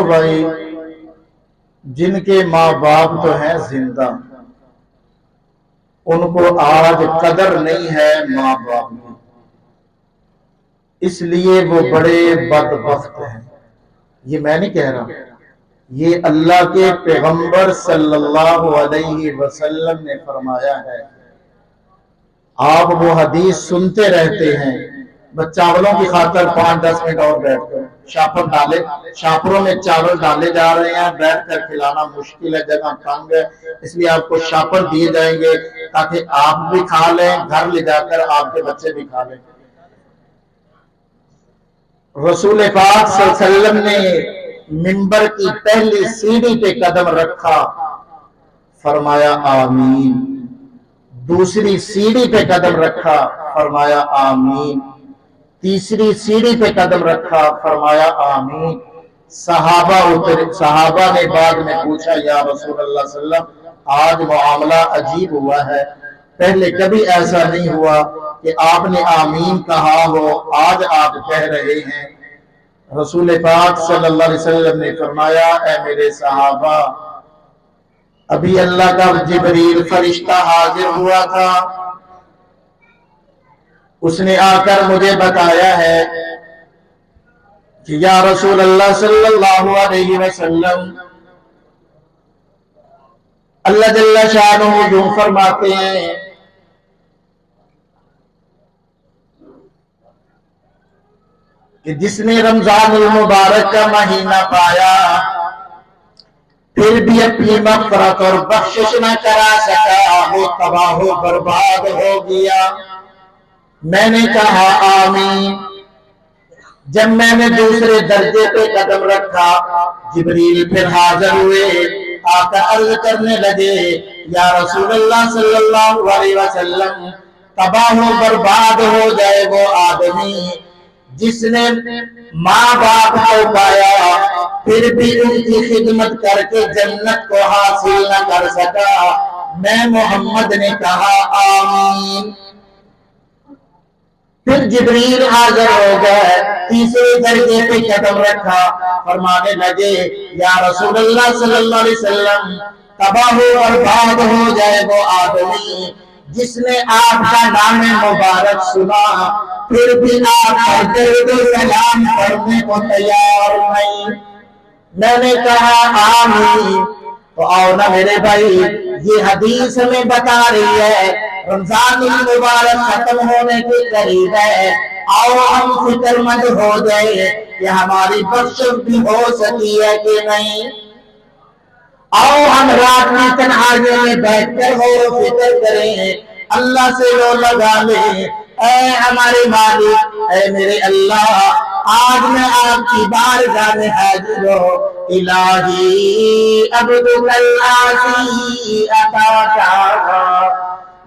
بھائی جن کے ماں باپ تو ہیں زندہ، ان کو آج قدر نہیں ہے ماں باپ کی، اس لیے وہ بڑے بدبخت ہیں۔ یہ میں نہیں کہہ رہا، یہ اللہ کے پیغمبر صلی اللہ علیہ وسلم نے فرمایا ہے۔ آپ وہ حدیث سنتے رہتے ہیں، بس چاولوں کی خاطر 5-10 منٹ اور بیٹھ کر شاپر ڈالے، شاپروں میں چاول ڈالے جا رہے ہیں، بیٹھ کر کھلانا مشکل ہے، جگہ تنگ ہے، اس لیے آپ کو شاپر دیے جائیں گے تاکہ آپ بھی کھا لیں، گھر لے جا کر آپ کے بچے بھی کھا لیں۔ رسول پاک صلی اللہ علیہ وسلم نے منبر کی پہلی سیڑھی پہ قدم رکھا، فرمایا آمین۔ دوسری سیڑھی پہ قدم رکھا، فرمایا آمین۔ تیسری سیڑھی پہ قدم رکھا، فرمایا آمین۔ صحابہ نے بعد میں پوچھا، یا رسول اللہ صلی اللہ علیہ وسلم آج معاملہ عجیب ہوا ہے، پہلے کبھی ایسا نہیں ہوا کہ آپ نے آمین کہا ہو، آج آپ کہہ رہے ہیں۔ رسول پاک صلی اللہ علیہ وسلم نے فرمایا، اے میرے صحابہ، ابھی اللہ کا جبریل فرشتہ حاضر ہوا تھا، اس نے آ کر مجھے بتایا ہے کہ یا رسول اللہ صلی اللہ علیہ وسلم، اللہ جل شانہ یوں فرماتے ہیں کہ جس نے رمضان المبارک کا مہینہ پایا پھر بھی اپنی مغفرت اور بخشش نہ کرا سکا، وہ تباہ و برباد ہو گیا۔ میں نے کہا آمین۔ جب میں نے دوسرے درجے پہ قدم رکھا، جبریل پھر حاضر ہوئے، آ کر عرض کرنے لگے، یا رسول اللہ صلی اللہ علیہ وسلم، تباہ و برباد ہو جائے وہ آدمی جس نے ماں باپ کو پایا پھر بھی ان کی خدمت کر کے جنت کو حاصل نہ کر سکا۔ میں محمد نے کہا آمین۔ پھر جبریل حاضر ہو گئے، تیسرے درجے پہ قدم رکھا، فرمانے لگے، یا رسول اللہ صلی اللہ علیہ وسلم، تباہ و برباد ہو جائے وہ آدمی جس نے آپ کا نام مبارک سنا پھر بھی آپ پر درود و سلام پڑھنے کو تیار نہیں۔ میں نے کہا آمین۔ تو آؤ نا میرے بھائی، یہ حدیث ہمیں بتا رہی ہے رمضان المبارک ختم ہونے کے قریب ہے، آؤ ہم فکر مند ہو جائے کہ ہماری بخشش بھی ہو سکی ہے کہ نہیں۔ آؤ ہم رات میں تنہائی میں بیٹھ کر غور و فکر کریں، اللہ سے رو لگا لیں، اے ہمارے مالک، اے میرے اللہ، آج میں آپ کی بارگاہ میں حاضر ہوں، الہی عبدک العاصی اتاکا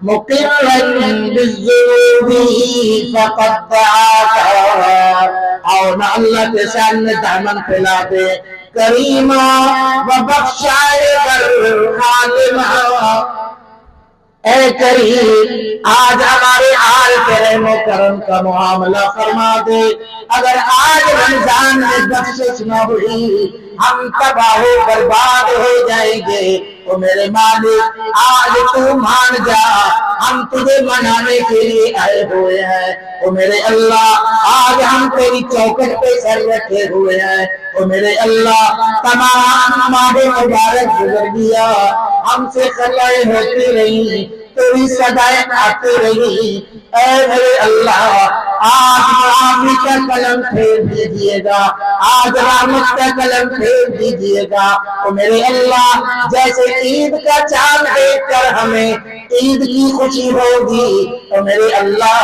مقرا بالذنوب فقد دعاکا۔ آؤ نا اللہ کے سامنے دامن پھیلا دے، کریمہ و بخشائے حالمہ، اے کریم آج ہمارے حال پہ رحم و کرم کا معاملہ فرما دے۔ اگر آج رمضان میں بخشش نہ ہوئی ہم تباہ و برباد ہو جائیں گے۔ تو میرے مالک آج تو مان جا، ہم تجھے منانے کے لیے آئے ہوئے ہیں۔ تو میرے اللہ آج ہم تیری چوکٹ پہ سر رکھے ہوئے ہیں۔ تو میرے اللہ تمام ماہ مبارک گزر گیا، ہم سے خطائیں ہوتی رہی، تیری صدائیں آتی رہی، اے میرے اللہ آج معافی کا قلم پھیر دیجئے گا، آج رحمت کا قلم پھیر دیجئے گا۔ تو میرے اللہ جیسے عید کا چاند دیکھ کر ہمیں عید کی خوشی ہوگی، تو میرے اللہ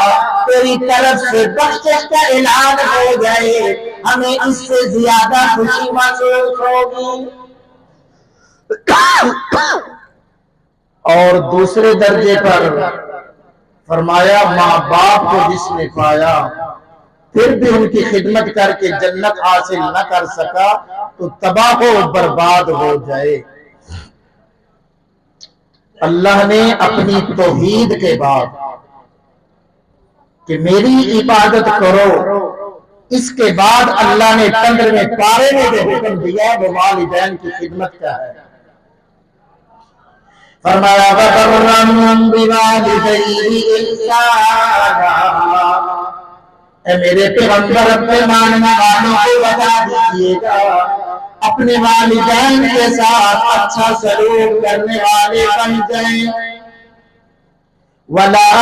تیری طرف سے بخشش کا اعلان ہو جائے، ہمیں اس سے زیادہ خوشی محسوس ہوگی۔ اور دوسرے درجے پر فرمایا، ماں باپ کو جس نے پایا پھر بھی ان کی خدمت کر کے جنت حاصل نہ کر سکا تو تباہ و برباد ہو جائے۔ اللہ نے اپنی توحید کے بعد کہ میری عبادت کرو اس کے بعد اللہ نے 15ویں پارے میں جو حکم دیا وہ والدین کی خدمت کا ہے۔ فرمایا وَبَرًّا بِوَالِدَيْهِ إِحْسَانًا، اے میرے پیغمبر اپنے ماننے والوں کو بتا دیجئے گا اپنے والدین کے ساتھ اچھا سلوک کرنے والے بن جائیں۔ وَلَا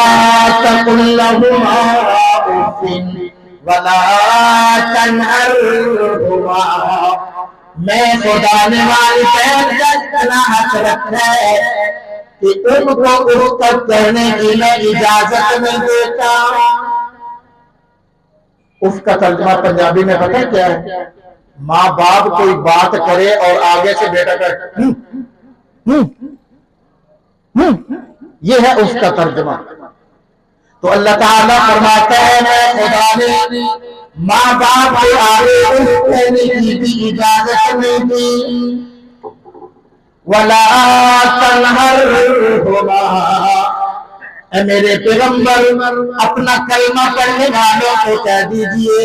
تَقُل لَّهُمَا أُفٍّ وَلَا تَنْهَرْهُمَا، میں خدا نے والدین کا اتنا حق رکھا ہے کہ ان کو اف تک کہنے کی میں اجازت نہیں دیتا۔ اف کا ترجمہ پنجابی میں پتہ کیا ہے؟ ماں باپ کوئی بات کرے اور آگے سے بیٹا کہے یہ ہے اف کا ترجمہ۔ تو اللہ تعالیٰ فرماتا ہے میں خدا نے ماں باپ کے آگے اف کہنے کی بھی اجازت نہیں دی۔ وَلَا تَنْهَرْهُمَا، اے میرے پیغمبر اپنا کلمہ پڑھنے والوں کو کہہ دیجئے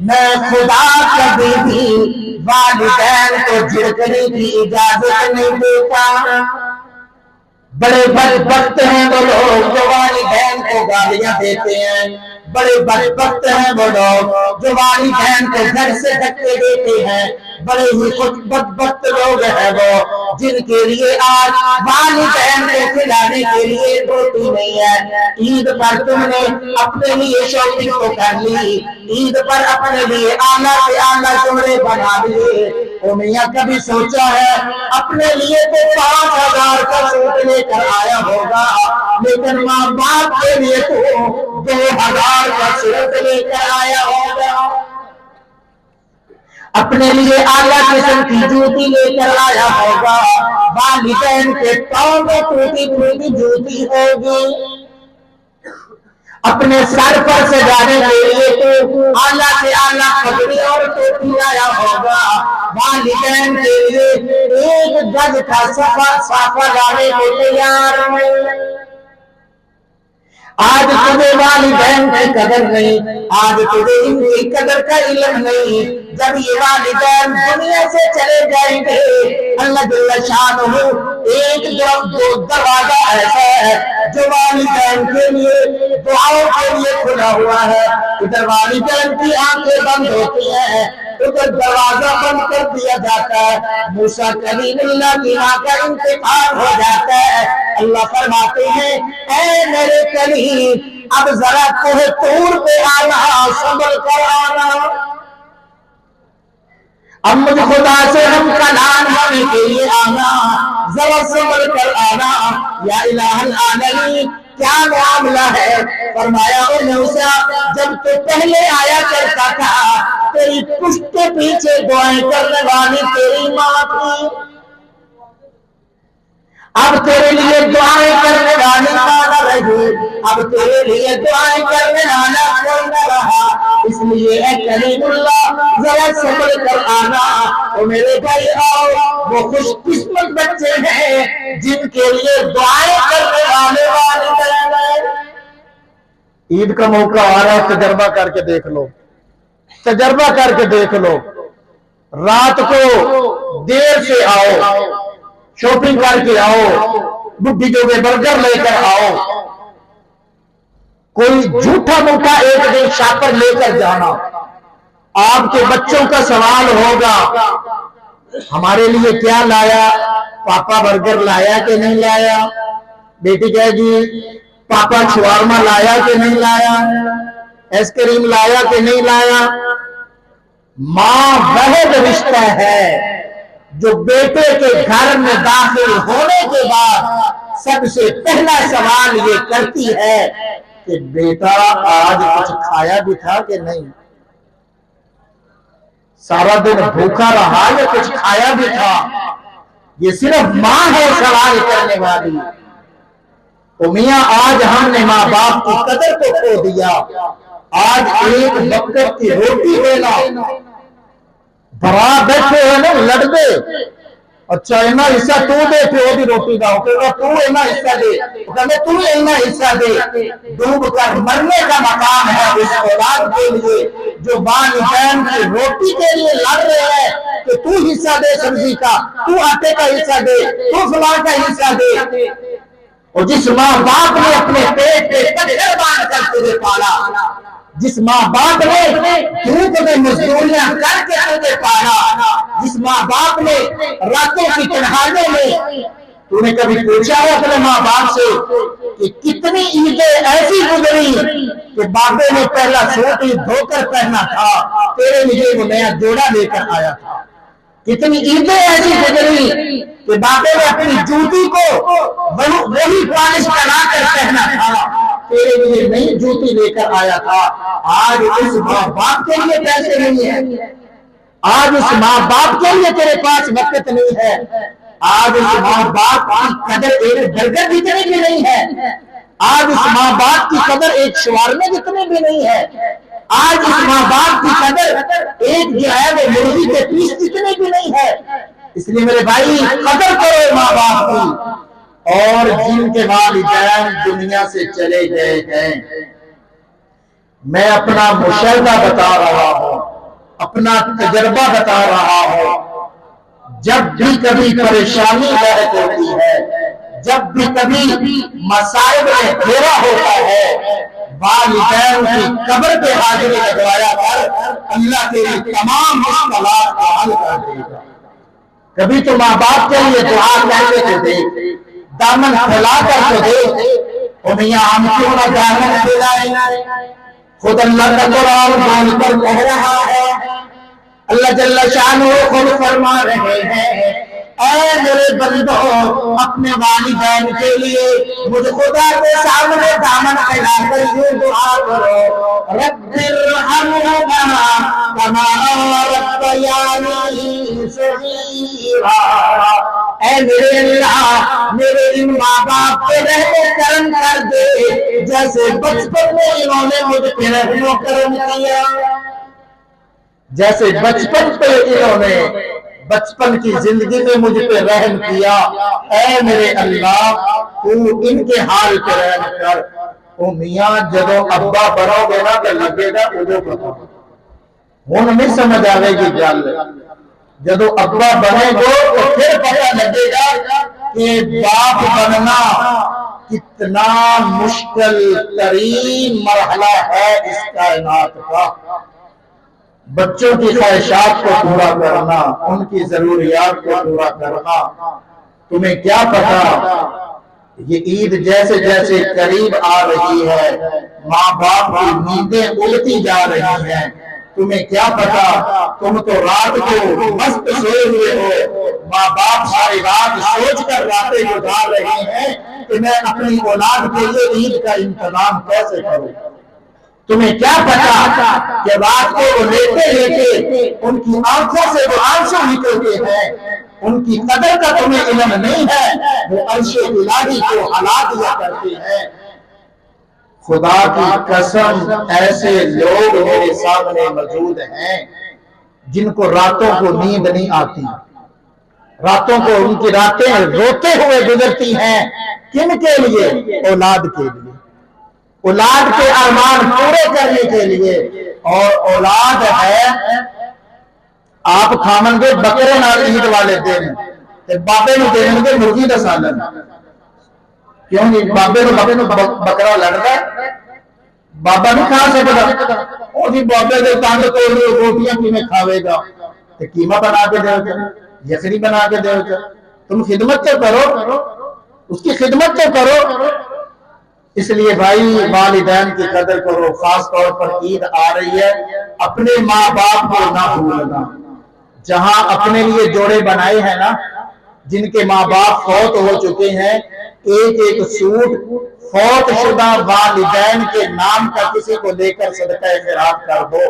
میں خدا کبھی بھی والدین کو جھڑکنے کی اجازت نہیں دیتا۔ بڑے بدبخت ہیں وہ لوگ جو والدین کو گالیاں دیتے ہیں، بڑے بدبخت ہیں وہ لوگ جو والدین کو گھر سے دھکے دیتے ہیں، بڑے ہی بدبخت لوگ ہیں وہ جن کے لیے آج والدین کو کھلانے کے لیے روٹی نہیں ہے۔ عید پر تم نے اپنے لیے شاپنگ تو کر لی، عید پر اپنے لیے اعلیٰ سے اعلیٰ جوڑے بنا لیے، او میاں کبھی سوچا ہے اپنے لیے تو 5000 کا سوٹ لے کر آیا ہوگا لیکن ماں باپ کے لیے تو 2000 کا سوٹ لے کر آیا ہوگا، اپنے لیے اعلیٰ قسم کی جوتی لے کر آیا ہوگا، والدین کے پاؤں میں ٹوٹی ٹوٹی جوتی ہوگی، اپنے سر پر سجانے کے لیے تو اعلیٰ سے اعلیٰ پگڑی اور ٹوپی لایا ہوگا، والدین کے لیے 1 گز کا صافہ لانے کو تیار نہیں۔ آج تجھے والدین کی قدر نہیں، آج تجھے ان کی قدر کا علم نہیں۔ جب یہ والدین دنیا سے چلے جائیں گے اللہ جل شانہ ایک دروازہ ایسا ہے جو والدین کے لیے دعاؤں کے لیے کھلا ہوا ہے، ادھر والدین کی آنکھیں بند ہوتی ہیں ادھر دروازہ بند کر دیا جاتا ہے، موسیٰ کلیم اللہ کی ماں کا انتقال ہو جاتا ہے، اللہ فرماتے ہیں اے میرے کلیم اب ذرا کوہ طور پہ آنا، سنبھل کر آنا، اب مجھ خدا سے ہم کلام ہونے کے لیے آنا، ذرا سنبھل کر آنا۔ یا الہ العالمین کیا معاملہ ہے؟ فرمایا اے موسیٰ جب تو پہلے آیا کرتا تھا تیری پشت کے پیچھے دعائیں کرنے والی تیری ماں تھی، اب تیرے لیے دعائیں کرنے والی ماں نہ رہی، اب تیرے لیے دعائیں کرنے والا کوئی نہ رہا، اس لیے اے کلیم اللہ ذرا سنبھل کر آنا۔ تو میرے بھائی آؤ وہ خوش قسمت بچے ہیں جن کے لیے دعائیں کرنے والے والدین ہیں۔ عید کا موقع آ رہا ہے، تجربہ کر کے دیکھ لو، تجربہ کر کے دیکھ لو، رات کو دیر سے آؤ، شاپنگ کر کے آؤ، بڈھی جو برگر لے کر آؤ، کوئی جھوٹا موٹا ایک دن شاپر لے کر جانا، آپ کے بچوں کا سوال ہوگا ہمارے لیے کیا لایا، پاپا برگر لایا کہ نہیں لایا، بیٹی کہے گی پاپا شوارما لایا کہ نہیں لایا، ایس کریم لایا کہ نہیں لایا۔ ماں وہ رشتہ ہے جو بیٹے کے گھر میں داخل ہونے کے بعد سب سے پہلا سوال یہ کرتی ہے کہ بیٹا آج کچھ کھایا بھی تھا کہ نہیں، سارا دن بھوکا رہا یا کچھ کھایا بھی تھا۔ یہ صرف ماں ہے سوال کرنے والی۔ میاں آج ہم نے ماں باپ کی قدر کو کھو دیا، آج ایک وقت کی روٹی دینا، بھرا بیٹھے ہیں نا لڑ دے، اچھا اینا حصہ تو دے پیو دی روٹی دا تو اینا حصہ دے کہنے تو اینا حصہ دے ڈوب کر مرنے کا مقام ہے اس اولاد کے لیے جو والدین کی روٹی کے لیے لڑ رہے ہیں کہ تو حصہ دے سبزی کا تو آٹے کا حصہ دے تو فلاں کا حصہ دے اور جس ماں باپ نے اپنے پیٹ پہ کچھر باندھ کر تجھے پالا جس ماں باپ نے دھوپ میں مزدوریاں کر کے تجھے پالا جس ماں باپ نے راتوں کی تنہائیوں میں تو نے کبھی پوچھا ہے اپنے ماں باپ سے کہ کتنی عیدیں ایسی گزری کہ باپے نے پہلا سوٹ ہی دھو کر پہنا تھا تیرے لیے وہ نیا جوڑا لے کر آیا تھا کتنی عیدیں ایسی گزری کہ باپے نے اپنی جوتی کو وہی پالش کرا کر پہنا تھا تیرے لیے نئی جوتی لے کر آیا تھا آج اس ماں باپ کے لیے پیسے نہیں ہے آج اس ماں باپ کے لیے تیرے پاس وقت نہیں ہے آج اس ماں باپ کی قدر ایک برگر جتنی بھی نہیں ہے آج اس ماں باپ کی قدر ایک شوارمے جتنی بھی نہیں ہے آج اس ماں باپ کی قدر ایک جو ہے وہ مرغی کے پیس جتنی بھی نہیں ہے اس لیے میرے بھائی قدر کرو ماں باپ کی اور جن کے والدین دنیا سے چلے گئے ہیں میں اپنا مشاہدہ بتا رہا ہوں اپنا تجربہ بتا رہا ہوں جب بھی کبھی پریشانی لاحق ہوتی ہے جب بھی کبھی مصائب میں گھیرا ہوتا ہے والدین کی قبر پہ حاضری لگوایا کر اللہ تیری تمام مشکلات کو حل کر دے گا کبھی تو ماں باپ کے لیے دعا کہتے تو دے دامن پھیلا کر تو دے اور میاں ہم کیوں نہ دامن پھیلائیں خود اللہ کا قرآن بول کر کہہ رہا ہے اللہ جل شانہ خود فرما رہے ہیں اے میرے بندو اپنے والدین کے لیے مجھ خدا کے سامنے دامن پھیلا کر یہ دعا کرو رب ارحمہما کما ربیانی صغیرا اے میرے اللہ میرے ان ماں باپ پہ رحم و کرم کر دے جیسے بچپن میں انہوں نے مجھ پہ رحم و کرم کیا جیسے بچپن پہ انہوں نے بچپن کی زندگی میں مجھ پہ رحم کیا اے میرے اللہ تو ان کے حال پہ رحم کر او میاں جدو ابا بنو گے نا کہ لگے گا ادو پتا ہوں نہیں سمجھ آئے گی گل جدو ابا بنے گو تو پھر پتا لگے گا کہ باپ بننا کتنا مشکل ترین مرحلہ ہے اس کائنات کا بچوں کی خواہشات کو پورا کرنا ان کی ضروریات کو پورا کرنا تمہیں کیا پتا یہ عید جیسے جیسے قریب آ رہی ہے ماں باپ کی نیندیں اڑتی جا رہی ہیں تمہیں کیا پتا تم تو رات کو مست سوئے ہوئے ہو ماں باپ ساری رات سوچ کر راتیں گزار رہے ہیں کہ میں اپنی اولاد کے لیے عید کا انتظام کیسے کروں تمہیں کیا پتا کہ رات کو وہ لیتے لیتے ان کی آنکھوں سے وہ آنسو نکلتے ہیں ان کی قدر کا تمہیں علم نہیں ہے وہ عرش الہی کو ہلا دیا کرتے ہیں خدا کی قسم ایسے لوگ میرے سامنے موجود ہیں جن کو راتوں کو نیند نہیں آتی راتوں کو ان کی راتیں روتے ہوئے گزرتی ہیں کن کے لیے اولاد کے لیے اولاد کے ارمان پورے کرنے کے لیے اور اولاد ہے آپ کھامن گے بکرے نال عید والے دن بابے نو دین گے مرغی دا سالن کیوں نہیں بابے نو بکرا لڑدا بابا نہیں کھا سکتا او جی بابے دے تانگ تو روٹیاں کیویں کھاوے گا تے قیمہ بنا کے دے گا یخنی بنا کے دے گا تم خدمت تو کرو اس کی خدمت تو کرو اس لیے بھائی والدین کی قدر کرو خاص طور پر عید آ رہی ہے اپنے ماں باپ کو نہ بھولنا جہاں اپنے لیے جوڑے بنائے ہیں نا جن کے ماں باپ فوت ہو چکے ہیں ایک ایک سوٹ فوت شدہ والدین کے نام کا کسی کو لے کر صدقہ خیرات کر دو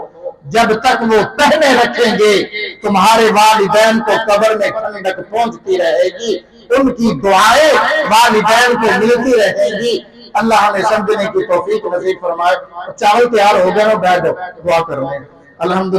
جب تک وہ پہنے رکھیں گے تمہارے والدین کو قبر میں ٹھنڈک پہنچتی رہے گی ان کی دعائیں والدین کو ملتی رہیں گی اللہ ہمیں سمجھنے کی توفیق نصیب فرمائے چاول تیار ہو گئے بیٹھ دعا کرنے الحمدللہ